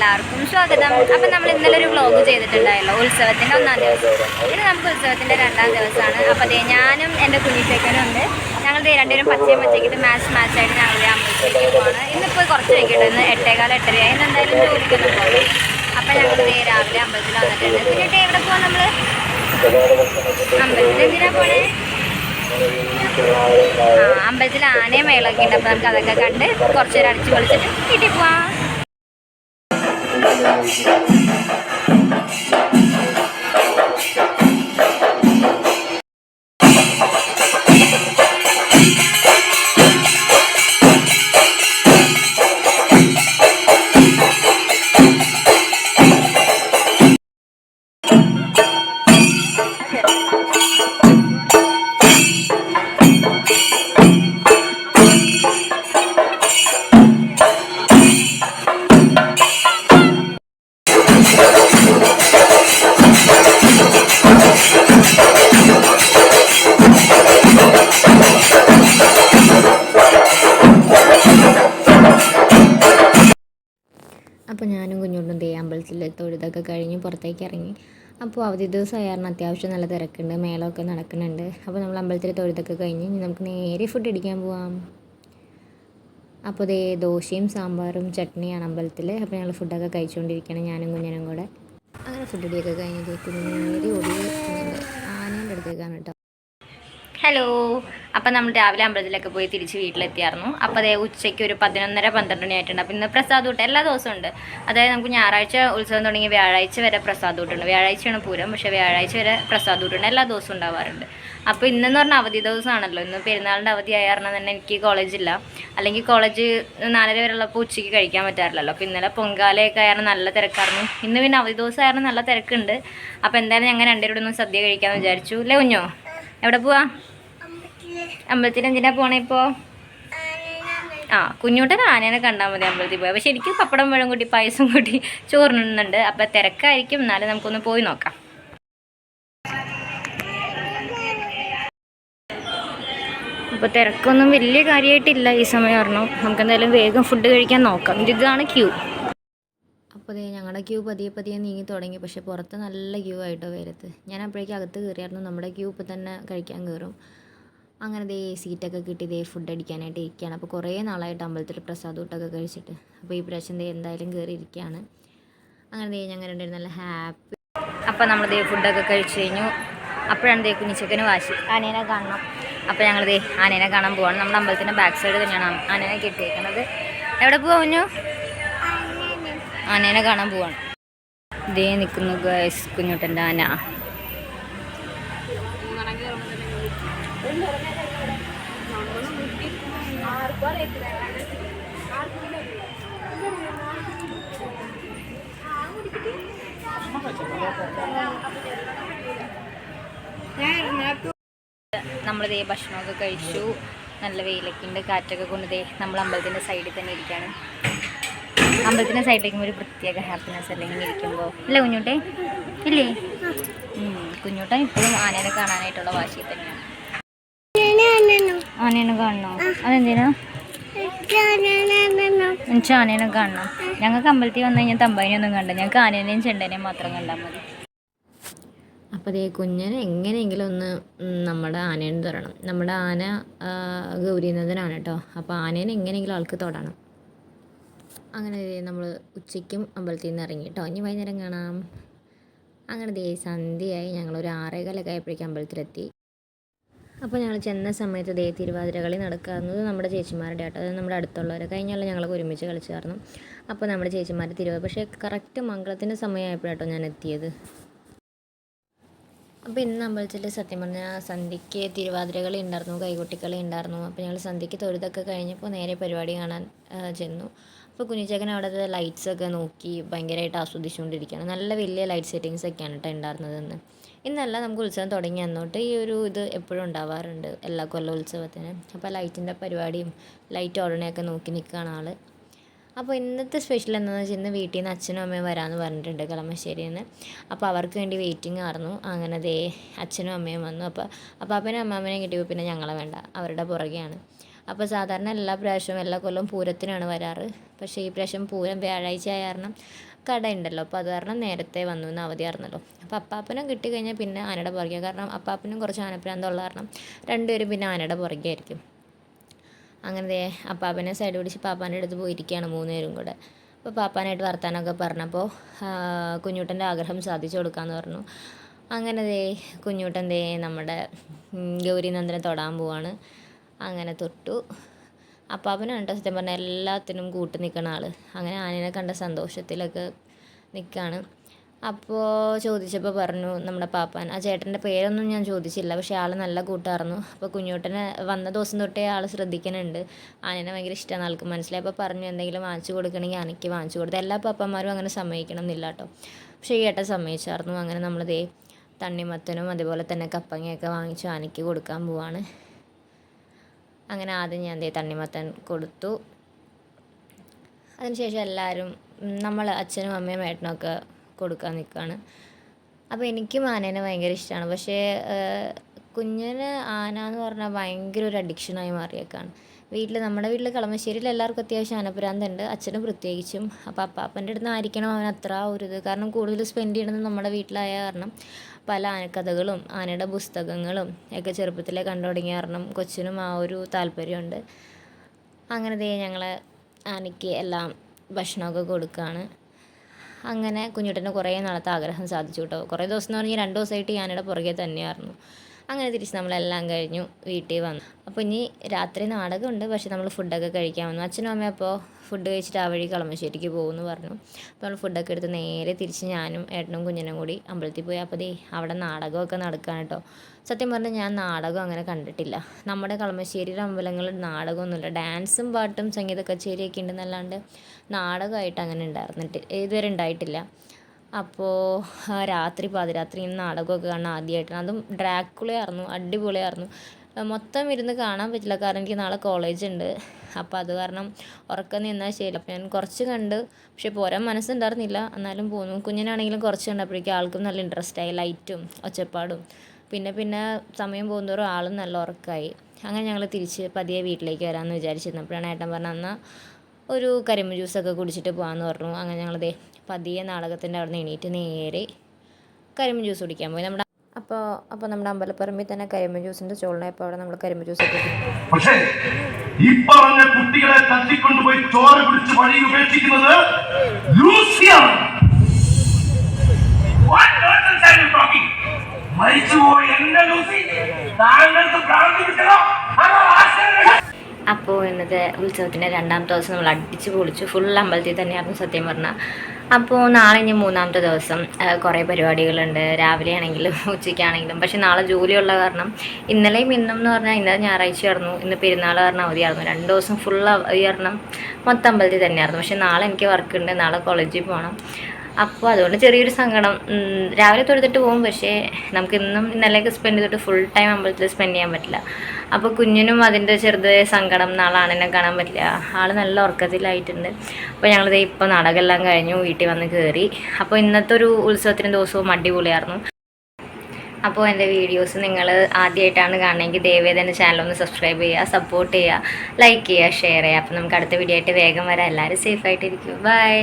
എല്ലാവർക്കും സ്വാഗതം. അപ്പം നമ്മൾ ഇന്നലെ ഒരു വ്ളോഗ് ചെയ്തിട്ടുണ്ടായല്ലോ ഉത്സവത്തിൻ്റെ 1-ാം ദിവസം. ഇത് നമുക്ക് ഉത്സവത്തിൻ്റെ 2-ാം ദിവസമാണ്. അപ്പോൾ അതേ ഞാനും എൻ്റെ കുഞ്ഞിച്ചേക്കനും ഉണ്ട്. ഞങ്ങൾ രണ്ടുപേരും പച്ചയും പച്ചയ്ക്കിട്ട് മാച്ചായിട്ട് ഞങ്ങൾ അമ്പലത്തിലേക്ക് പോവാണ്. ഇന്നിപ്പോൾ കുറച്ച് വൈകിട്ട് ഇന്ന് 8:15 8:30 ഇന്ന് എന്തായാലും ജോലിക്കൊന്നും പോകും. അപ്പം ഞങ്ങൾ രാവിലെ അമ്പലത്തിൽ വന്നിട്ടുണ്ട്. പിന്നെ എവിടെ പോകാം നമ്മൾ? അമ്പലത്തിൽ എന്തിനാ പോണേ? അമ്പലത്തിൽ ആനയും മേളൊക്കെ ഉണ്ട്. അപ്പം നമുക്ക് അതൊക്കെ കണ്ട് കുറച്ച് നേരം അടിച്ച് പൊളിച്ചിട്ട് വീട്ടിൽ പോവാം. അപ്പോൾ ഞാനും കുഞ്ഞോണ്ടും അമ്പലത്തിൽ തൊഴുതൊക്കെ കഴിഞ്ഞ് പുറത്തേക്ക് ഇറങ്ങി. അപ്പോൾ അവധി ദിവസമായിരുന്നു, അത്യാവശ്യം നല്ല തിരക്കുണ്ട്, മേളമൊക്കെ നടക്കുന്നുണ്ട്. അപ്പോൾ നമ്മൾ അമ്പലത്തിൽ തൊഴുതൊക്കെ കഴിഞ്ഞ് നമുക്ക് നേരെ ഫുഡ് അടിക്കാൻ പോവാം. അപ്പോൾ ദോശയും സാമ്പാറും ചട്നിയാണ് അമ്പലത്തിൽ. അപ്പോൾ ഞങ്ങൾ ഫുഡൊക്കെ കഴിച്ചുകൊണ്ടിരിക്കുകയാണ് ഞാനും കുഞ്ഞനും കൂടെ. അങ്ങനെ ഫുഡ് അടിയൊക്കെ കഴിഞ്ഞ് കുഞ്ഞിന് നേരെ ഓടി ആനേൻ്റെ അടുത്തേക്കാണ് കേട്ടോ. ഹലോ. അപ്പം നമ്മൾ രാവിലെ അമ്പലത്തിലൊക്കെ പോയി തിരിച്ച് വീട്ടിലെത്തിയായിരുന്നു. അപ്പോൾ അതേ ഉച്ചയ്ക്ക് ഒരു 11:30 12 മണി ആയിട്ടുണ്ട്. അപ്പോൾ ഇന്ന് പ്രസാദ് ഊട്ട് എല്ലാ ദിവസവും ഉണ്ട്. അതായത് നമുക്ക് ഞായറാഴ്ച ഉത്സവം തുടങ്ങി വ്യാഴാഴ്ച വരെ പ്രസാദ് ഊട്ടുണ്ട്. വ്യാഴാഴ്ചയാണ് പൂരം, പക്ഷേ വ്യാഴാഴ്ച വരെ പ്രസാദ് ഊട്ടുണ്ട്. എല്ലാ ദിവസവും ഉണ്ടാവാറുണ്ട്. അപ്പോൾ ഇന്നെന്ന് പറഞ്ഞാൽ അവധി ദിവസമാണല്ലോ. ഇന്ന് പെരുന്നാളിൻ്റെ അവധി ആയ കാരണം തന്നെ എനിക്ക് കോളേജില്ല. അല്ലെങ്കിൽ കോളേജ് 4:30 വരെ ഉള്ളപ്പോൾ ഉച്ചയ്ക്ക് കഴിക്കാൻ പറ്റാറില്ലല്ലോ. അപ്പോൾ ഇന്നലെ പൊങ്കാലയൊക്കെ ആയിരുന്നു, നല്ല തിരക്കായിരുന്നു. ഇന്ന് പിന്നെ അവധി ദിവസമായിരുന്നു, നല്ല തിരക്കുണ്ട്. അപ്പോൾ എന്തായാലും ഞങ്ങൾ രണ്ടുപേരോട് ഒന്ന് സദ്യ കഴിക്കാമെന്ന് വിചാരിച്ചു. അല്ലേ കുഞ്ഞോ? എവിടെ പോവാ? അമ്പലത്തിൽ എന്തിനാ പോണേ ഇപ്പോൾ? കുഞ്ഞൂട്ടൻ ആനേനെ കണ്ടാൽ മതി അമ്പലത്തിൽ പോയാൽ. പക്ഷെ എനിക്ക് പപ്പടം പഴം കൂട്ടി പായസം കൂട്ടി ചോറിനുന്നുണ്ട്. അപ്പം തിരക്കായിരിക്കും, എന്നാലും നമുക്കൊന്ന് പോയി നോക്കാം. അപ്പോൾ തിരക്കൊന്നും വലിയ കാര്യമായിട്ടില്ല ഈ സമയം പറഞ്ഞു. നമുക്ക് എന്തായാലും വേഗം ഫുഡ് കഴിക്കാൻ നോക്കാം. ഇതാണ് ക്യൂ. അപ്പോൾ ഞങ്ങളുടെ ക്യൂ പതിയെ നീങ്ങി തുടങ്ങി. പക്ഷേ പുറത്ത് നല്ല ക്യൂ ആയിട്ടോ വരത്ത്. ഞാൻ അപ്പോഴേക്കും അകത്ത് കയറിയായിരുന്നു. നമ്മുടെ ക്യൂ ഇപ്പോൾ തന്നെ കഴിക്കാൻ കയറും. അങ്ങനെ സീറ്റൊക്കെ കിട്ടി ഫുഡ് അടിക്കാനായിട്ട് ഇരിക്കുകയാണ്. അപ്പോൾ കുറേ നാളായിട്ട് അമ്പലത്തിൽ പ്രസാദ് ഊട്ടൊക്കെ കഴിച്ചിട്ട്. അപ്പോൾ ഈ പ്രാവശ്യം എന്തായാലും കയറി ഇരിക്കുകയാണ്. അങ്ങനെ ഞങ്ങൾ രണ്ടുപേരും നല്ല ഹാപ്പി. അപ്പോൾ നമ്മൾ ഫുഡൊക്കെ കഴിച്ച് കഴിഞ്ഞു. അപ്പോഴാണ് കുഞ്ഞിച്ചക്കന് വാശി, ആനേനെ കാണണം. അപ്പോൾ ഞങ്ങൾ ആനേനെ കാണാൻ പോവാണ്. നമ്മുടെ അമ്പലത്തിൻ്റെ ബാക്ക് സൈഡ് തന്നെയാണ് ആനേനെ കെട്ടിയേക്കുന്നത്. എവിടെ പോവാ കുഞ്ഞു? ആനേനെ കാണാൻ പോവാണ്. നിൽക്കുന്നു കുഞ്ഞുട്ടൻ്റെ ആന. നമ്മൾ ഭക്ഷണമൊക്കെ കഴിച്ചു. നല്ല വെയിലൊക്കെ ഉണ്ട്, കാറ്റൊക്കെ കൊണ്ട് നമ്മൾ അമ്പലത്തിൻ്റെ സൈഡിൽ തന്നെ ഇരിക്കുകയാണ്. അമ്പലത്തിൻ്റെ സൈഡിലേക്കും ഒരു പ്രത്യേക ഹാപ്പിനെസ് അല്ലെങ്കിൽ ഇരിക്കുമ്പോൾ അല്ലേ കുഞ്ഞൂട്ടെ? ഇല്ലേ? കുഞ്ഞൂട്ടൻ ഇപ്പോഴും ആനേനെ കാണാനായിട്ടുള്ള വാശി തന്നെയാണ്. ആനേനെ കാണണോ? അതെന്തിനാ? എനിക്ക് ആനേനെ കാണണം. ഞങ്ങൾക്ക് അമ്പലത്തിൽ വന്നു കഴിഞ്ഞാൽ തമ്പാനെയൊന്നും കണ്ട, ഞങ്ങൾക്ക് ആനേനെയും ചെണ്ടേനെയും മാത്രം കണ്ടാൽ മതി. അപ്പോൾ കുഞ്ഞിന് എങ്ങനെയെങ്കിലും ഒന്ന് നമ്മുടെ ആനേനെ തൊടണം. നമ്മുടെ ആന ഗൗരീനന്ദനാണ് കേട്ടോ. അപ്പോൾ ആനേനെ എങ്ങനെയെങ്കിലും ആൾക്ക് തൊടണം. അങ്ങനെ നമ്മൾ ഉച്ചയ്ക്കും അമ്പലത്തിൽ നിന്ന് ഇറങ്ങി കേട്ടോ. ഇനി വൈകുന്നേരം കാണാം. അങ്ങനെ സന്ധ്യയായി. ഞങ്ങളൊരു 6:15 ആയപ്പോഴേക്കും അമ്പലത്തിലെത്തി. അപ്പോൾ ഞങ്ങൾ ചെന്ന സമയത്ത് തിരുവാതിര കളി നടക്കുന്നത് നമ്മുടെ ചേച്ചിമാരുടെ ആട്ടോ. അത് നമ്മുടെ അടുത്തുള്ളവർ കഴിഞ്ഞാലും ഞങ്ങളൊക്കെ ഒരുമിച്ച് കളിച്ചായിരുന്നു. അപ്പോൾ നമ്മുടെ ചേച്ചിമാരുടെ തിരുവാതിര, പക്ഷേ കറക്റ്റ് മംഗളത്തിൻ്റെ സമയമായപ്പോഴാട്ടോ ഞാൻ എത്തിയത്. അപ്പോൾ ഇന്ന് അമ്പലത്തിൽ സത്യം പറഞ്ഞാൽ സന്ധ്യയ്ക്ക് തിരുവാതിര കളി ഉണ്ടായിരുന്നു, കൈകൊട്ടിക്കളി ഉണ്ടായിരുന്നു. അപ്പോൾ ഞങ്ങൾ സന്ധ്യയ്ക്ക് തൊഴുതൊക്കെ കഴിഞ്ഞപ്പോൾ നേരെ പരിപാടി കാണാൻ ചെന്നു. അപ്പോൾ കുഞ്ഞിച്ചേക്കൻ അവിടുത്തെ ലൈറ്റ്സൊക്കെ നോക്കി ഭയങ്കരമായിട്ട് ആസ്വദിച്ചുകൊണ്ടിരിക്കുകയാണ്. നല്ല വലിയ ലൈറ്റ് സെറ്റിങ്സ് ഒക്കെയാണ് കേട്ടോ ഉണ്ടായിരുന്നതെന്ന്. ഇന്നല്ല, നമുക്ക് ഉത്സവം തുടങ്ങി അന്നോട്ട് ഈ ഒരു ഇത് എപ്പോഴും ഉണ്ടാവാറുണ്ട് എല്ലാ കൊല്ലം ഉത്സവത്തിന്. അപ്പോൾ ലൈറ്റിൻ്റെ പരിപാടിയും ലൈറ്റ് ഓടണയൊക്കെ നോക്കി നിൽക്കുകയാണ് ആൾ. അപ്പോൾ ഇന്നത്തെ സ്പെഷ്യൽ എന്താണെന്ന് വെച്ചാൽ ഇന്ന് വീട്ടിൽ നിന്ന് അച്ഛനും അമ്മയും വരാമെന്ന് പറഞ്ഞിട്ടുണ്ട് കളമശ്ശേരിയിൽ നിന്ന്. അപ്പോൾ അവർക്ക് വേണ്ടി വെയിറ്റിംഗ് ആയിരുന്നു. അങ്ങനെ അച്ഛനും അമ്മയും വന്നു. അപ്പോൾ അപ്പാപ്പനും അമ്മാമ്മനെയും കിട്ടിയപ്പോൾ പിന്നെ ഞങ്ങളെ വേണ്ട, അവരുടെ പുറകെയാണ്. അപ്പോൾ സാധാരണ എല്ലാ പ്രാവശ്യവും എല്ലാ കൊല്ലവും പൂരത്തിനാണ് വരാറ്. പക്ഷേ ഈ പ്രാവശ്യം പൂരം വ്യാഴാഴ്ച ആയ കാരണം കട ഉണ്ടല്ലോ. അപ്പോൾ അത് കാരണം നേരത്തെ വന്നു, ഇന്ന് അവധിയായിരുന്നല്ലോ. അപ്പോൾ അപ്പാപ്പനും കിട്ടിക്കഴിഞ്ഞാൽ പിന്നെ ആനയുടെ പുറകെ, കാരണം അപ്പാപ്പനും കുറച്ച് ആനപ്രാന്തമുള്ള കാരണം രണ്ടുപേരും പിന്നെ ആനയുടെ പുറകെ ആയിരിക്കും. അങ്ങനെ അപ്പാപ്പനെ സൈഡ് പിടിച്ച് പാപ്പാൻ്റെ അടുത്ത് പോയിരിക്കുകയാണ് 3 പേരും കൂടെ. അപ്പോൾ പാപ്പാനായിട്ട് വർത്താനമൊക്കെ പറഞ്ഞപ്പോൾ കുഞ്ഞൂട്ടൻ്റെ ആഗ്രഹം സാധിച്ചു കൊടുക്കാമെന്ന് പറഞ്ഞു. അങ്ങനെ കുഞ്ഞൂട്ടൻ നമ്മുടെ ഗൗരിനന്ദനെ തൊടാൻ പോവാണ്. അങ്ങനെ തൊട്ടു. അപ്പാപ്പനാണ് കേട്ടോ സത്യം പറഞ്ഞാൽ എല്ലാത്തിനും കൂട്ട് നിൽക്കുന്ന ആൾ. അങ്ങനെ ആനേനെ കണ്ട സന്തോഷത്തിലൊക്കെ നിൽക്കുകയാണ്. അപ്പോൾ ചോദിച്ചപ്പോൾ പറഞ്ഞു നമ്മുടെ പാപ്പാൻ, ആ ചേട്ടൻ്റെ പേരൊന്നും ഞാൻ ചോദിച്ചില്ല, പക്ഷേ ആൾ നല്ല കൂട്ടായിരുന്നു. അപ്പോൾ കുഞ്ഞൂട്ടനെ വന്ന ദിവസം തൊട്ടേ ആൾ ശ്രദ്ധിക്കുന്നുണ്ട്, ആനേനെ ഭയങ്കര ഇഷ്ടമാണ് ആൾക്ക് മനസ്സിലായി. അപ്പോൾ പറഞ്ഞു എന്തെങ്കിലും വാങ്ങിച്ചു കൊടുക്കണമെങ്കിൽ ആനയ്ക്ക് വാങ്ങിച്ചു കൊടുത്തു. എല്ലാ പാപ്പന്മാരും അങ്ങനെ സമ്മതിക്കണം എന്നില്ല കേട്ടോ, പക്ഷേ ഈ ഏട്ടൻ സമ്മതിച്ചായിരുന്നു. അങ്ങനെ നമ്മൾ തണ്ണിമത്തനും അതുപോലെ തന്നെ കപ്പങ്ങയൊക്കെ വാങ്ങിച്ചു ആനയ്ക്ക് കൊടുക്കാൻ പോവാണ്. അങ്ങനെ ആദ്യം ഞാൻ തണ്ണിമത്തൻ കൊടുത്തു. അതിനുശേഷം എല്ലാവരും നമ്മൾ അച്ഛനും അമ്മയും ഏട്ടനൊക്കെ കൊടുക്കാൻ നിൽക്കുകയാണ്. അപ്പോൾ എനിക്കും ആനേനെ ഭയങ്കര ഇഷ്ടമാണ്, പക്ഷേ കുഞ്ഞിന് ആന എന്ന് പറഞ്ഞാൽ ഭയങ്കര ഒരു അഡിക്ഷനായി മാറിയേക്കാണ്. നമ്മുടെ വീട്ടിൽ കളമശ്ശേരിയിൽ എല്ലാവർക്കും അത്യാവശ്യം ആനപ്രാന്തുണ്ട്, അച്ഛനും പ്രത്യേകിച്ചും. അപ്പോൾ അപ്പാപ്പൻ്റെ അടുത്ത് നിന്ന് ആയിരിക്കണം അവൻ അത്ര ഒരു ഇത്, കാരണം കൂടുതൽ സ്പെൻഡ് ചെയ്യണമെന്ന് നമ്മുടെ വീട്ടിലായ കാരണം പല ആനക്കഥകളും ആനയുടെ പുസ്തകങ്ങളും ഒക്കെ ചെറുപ്പത്തിലേ കണ്ടു തുടങ്ങിയ കാരണം കൊച്ചിനും ആ ഒരു താല്പര്യമുണ്ട്. അങ്ങനെ ഞങ്ങൾ ആനയ്ക്ക് എല്ലാം ഭക്ഷണമൊക്കെ കൊടുക്കുകയാണ്. അങ്ങനെ കുഞ്ഞുട്ടന് കുറേ നാളത്തെ ആഗ്രഹം സാധിച്ചു കേട്ടോ. കുറേ ദിവസം എന്ന് പറഞ്ഞാൽ 2 ദിവസമായിട്ട് ആനയുടെ പുറകെ തന്നെയായിരുന്നു. അങ്ങനെ തിരിച്ച് നമ്മളെല്ലാം കഴിഞ്ഞു വീട്ടിൽ വന്നു. അപ്പോൾ ഇനി രാത്രി നാടകമുണ്ട്, പക്ഷേ നമ്മൾ ഫുഡൊക്കെ കഴിക്കാൻ വന്നു. അച്ഛനും അമ്മയും അപ്പോൾ ഫുഡ് കഴിച്ചിട്ട് ആ വഴി കളമശ്ശേരിക്ക് പോകുമെന്ന് പറഞ്ഞു. അപ്പോൾ നമ്മൾ ഫുഡൊക്കെ എടുത്ത് നേരെ തിരിച്ച് ഞാനും ഏട്ടനും കുഞ്ഞിനും കൂടി അമ്പലത്തിൽ പോയി. അപ്പോൾ അവിടെ നാടകമൊക്കെ നടക്കുകയാണ് കേട്ടോ. സത്യം പറഞ്ഞാൽ ഞാൻ നാടകം അങ്ങനെ കണ്ടിട്ടില്ല. നമ്മുടെ കളമശ്ശേരിയിലെ അമ്പലങ്ങളിൽ നാടകമൊന്നുമില്ല, ഡാൻസും പാട്ടും സംഗീത കച്ചേരിയൊക്കെ ഉണ്ടെന്നല്ലാണ്ട് നാടകമായിട്ട് അങ്ങനെ ഇതുവരെ ഉണ്ടായിട്ടില്ല. അപ്പോൾ രാത്രി പാതിരാത്രി നാടകമൊക്കെ കാണാൻ ആദ്യമായിട്ടാണ്, അതും ഡ്രാക്കുളയായിരുന്നു, അടിപൊളിയായിരുന്നു. മൊത്തം ഇരുന്ന് കാണാൻ പറ്റില്ല, കാരണം എനിക്ക് നാളെ കോളേജ് ഉണ്ട്. അപ്പോൾ അത് കാരണം ഉറക്കം നിന്നാൽ ശരി. അപ്പോൾ ഞാൻ കുറച്ച് കണ്ട്, പക്ഷേ പോരാൻ മനസ്സുണ്ടായിരുന്നില്ല, എന്നാലും പോന്നു. കുഞ്ഞിനാണെങ്കിലും കുറച്ച് കണ്ടപ്പോഴേക്കും ആൾക്കും നല്ല ഇൻട്രസ്റ്റായി, ലൈറ്റും ഒച്ചപ്പാടും. പിന്നെ സമയം പോകുന്നതോറും ആളും നല്ല ഉറക്കമായി. അങ്ങനെ ഞങ്ങൾ തിരിച്ച് പതിയെ വീട്ടിലേക്ക് വരാമെന്ന് വിചാരിച്ചിരുന്നപ്പോഴാണ് ഏട്ടൻ പറഞ്ഞത് എന്നാൽ ഒരു കരിമ്പ് ജ്യൂസൊക്കെ കുടിച്ചിട്ട് പോകാമെന്ന് പറഞ്ഞു. അങ്ങനെ ഞങ്ങൾ പതിയെ നാടകത്തിൻ്റെ അവിടെ നിന്ന് എണീറ്റ് നേരെ കരിമ്പ് ജ്യൂസ് കുടിക്കാൻ പോയി. അപ്പോൾ നമ്മുടെ അമ്പലപ്പറമ്പിൽ തന്നെ കരിമ്പ് ജ്യൂസിൻ്റെ ചോളനായപ്പോൾ അവിടെ നമ്മൾ കരിമ്പ് ജ്യൂസൊക്കെ പക്ഷേ ഈ പറഞ്ഞ കുട്ടികളെ തട്ടിക്കൊണ്ടുപോയി ചോര പിടിച്ച് വഴി ഉപേക്ഷിക്കുന്നത് ലൂസിയാണ്. മരിച്ചുപോയി എന്റെ ലൂസി താങ്കൾക്ക് ഭ്രാന്തി കിട്ടണോ? അപ്പോൾ ഇന്നത്തെ ഉത്സവത്തിൻ്റെ 2ാമത്തെ ദിവസം നമ്മൾ അടിച്ച് പൊളിച്ചു. ഫുൾ അമ്പലത്തിൽ തന്നെയായിരുന്നു സത്യം പറഞ്ഞാൽ. അപ്പോൾ നാളെ ഇനി 3ാമത്തെ ദിവസം കുറേ പരിപാടികളുണ്ട്, രാവിലെ ആണെങ്കിലും ഉച്ചയ്ക്കാണെങ്കിലും. പക്ഷേ നാളെ ജോലിയുള്ള കാരണം ഇന്നലെയും ഇന്നും എന്ന് പറഞ്ഞാൽ ഇന്നലെ ഞായറാഴ്ചയായിരുന്നു, ഇന്ന് പെരുന്നാൾ കാരണം അവധിയായിരുന്നു. 2 ദിവസം ഫുൾ അവധി കാരണം മൊത്തം അമ്പലത്തിൽ തന്നെയായിരുന്നു. പക്ഷേ നാളെ എനിക്ക് വർക്കുണ്ട്, നാളെ കോളേജിൽ പോകണം. അപ്പോൾ അതുകൊണ്ട് ചെറിയൊരു സങ്കടം. രാവിലെ തൊഴുതിട്ട് പോകും, പക്ഷേ നമുക്ക് ഇന്നും ഇന്നലെയൊക്കെ സ്പെൻഡ് ചെയ്തിട്ട് ഫുൾ ടൈം അമ്പലത്തിൽ സ്പെൻഡ് ചെയ്യാൻ പറ്റില്ല. അപ്പോൾ കുഞ്ഞിനും അതിൻ്റെ ചെറുതായ സങ്കടം, നാളെ ആണെന്നെ കാണാൻ പറ്റില്ല, ആൾ നല്ല ഉറക്കത്തിലായിട്ടുണ്ട്. അപ്പോൾ ഞങ്ങളിത് ഇപ്പോൾ നാടകമെല്ലാം കഴിഞ്ഞു വീട്ടിൽ വന്ന് കയറി. അപ്പോൾ ഇന്നത്തെ ഒരു ഉത്സവത്തിൻ്റെ ദിവസവും അടിപൊളിയായിരുന്നു. അപ്പോൾ എൻ്റെ വീഡിയോസ് നിങ്ങൾ ആദ്യമായിട്ടാണ് കാണണമെങ്കിൽ ദയവേദന എൻ്റെ ചാനലൊന്ന് സബ്സ്ക്രൈബ് ചെയ്യുക, സപ്പോർട്ട് ചെയ്യുക, ലൈക്ക് ചെയ്യുക, ഷെയർ ചെയ്യുക. അപ്പോൾ നമുക്ക് അടുത്ത വീഡിയോ ആയിട്ട് വേഗം വരാം. എല്ലാവരും സേഫായിട്ടിരിക്കും. ബൈ.